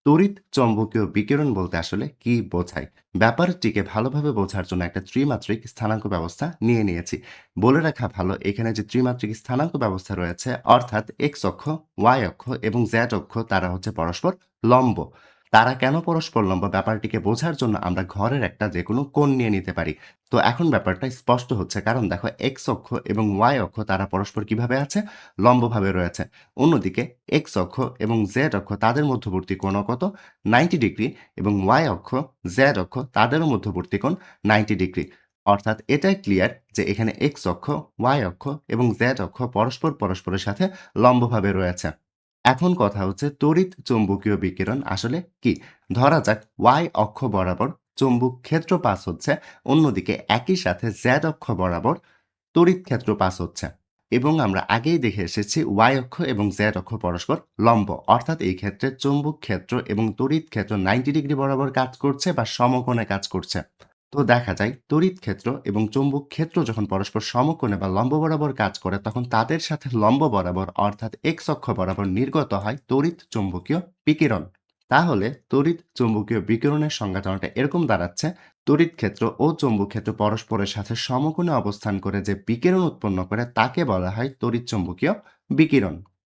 তড়িৎ চৌম্বকীয় বিকিরণ বলতে আসলে কি বোঝায়? ব্যাপারটিকে ভালোভাবে বোঝার জন্য একটা ত্রিমাত্রিক স্থানাঙ্ক ব্যবস্থা নিয়ে নিয়েছি। বলে রাখা ভালো, এখানে যে ত্রিমাত্রিক স্থানাঙ্ক ব্যবস্থা রয়েছে, অর্থাৎ এক্স অক্ষ, ওয়াই অক্ষ এবং জেড অক্ষ, তারা হচ্ছে পরস্পর লম্ব। তারা কেন পরস্পর লম্ব, ব্যাপারটিকে বোঝার জন্য আমরা ঘরের একটা যেকোনো কোণ নিয়ে নিতে পারি। তো এখন ব্যাপারটা স্পষ্ট হচ্ছে, কারণ দেখো এক্স অক্ষ এবং ওয়াই অক্ষ তারা পরস্পর কিভাবে আছে? লম্বভাবে রয়েছে। অন্যদিকে এক্স অক্ষ এবং জেড অক্ষ তাদের মধ্যবর্তী কোণ কত? 90 ডিগ্রি, এবং ওয়াই অক্ষ, জেড অক্ষ তাদেরও মধ্যবর্তী কোণ 90 ডিগ্রি। অর্থাৎ এটাই ক্লিয়ার যে এখানে এক্স অক্ষ, ওয়াই অক্ষ এবং জেড অক্ষ পরস্পরের সাথে লম্বভাবে রয়েছে। এখন কথা হচ্ছে তড়িৎ চৌম্বকীয় বিকিরণ আসলে কি? ধরা যাক ওয়াই অক্ষ বরাবর চৌম্বক ক্ষেত্র পাস হচ্ছে, অন্যদিকে একই সাথে জেড অক্ষ বরাবর তড়িৎ ক্ষেত্র পাস হচ্ছে, এবং আমরা আগেই দেখে এসেছি ওয়াই অক্ষ এবং জেড অক্ষ পরস্পর লম্ব, অর্থাৎ এই ক্ষেত্রে চৌম্বক ক্ষেত্র এবং তড়িৎ ক্ষেত্র 90 ডিগ্রি বরাবর কাজ করছে বা সমকোণে কাজ করছে। তো দেখা যায় তড়িৎ ক্ষেত্র এবং চৌম্বক ক্ষেত্র যখন পরস্পর সমকোণে বা লম্ব বরাবর কাজ করে, তখন তাদের সাথে লম্ব বরাবর অর্থাৎ এক্স অক্ষ বরাবর নির্গত হয় তড়িৎ চৌম্বকীয় বিকিরণ। তাহলে তড়িৎ চৌম্বকীয় বিকিরণের সংজ্ঞাটা এরকম দাঁড়াচ্ছে: তড়িৎ ক্ষেত্র ও চৌম্বক ক্ষেত্র পরস্পরের সাথে সমকোণে অবস্থান করে যে বিকিরণ উৎপন্ন করে তাকে বলা হয় তড়িৎ চৌম্বকীয় বিকিরণ।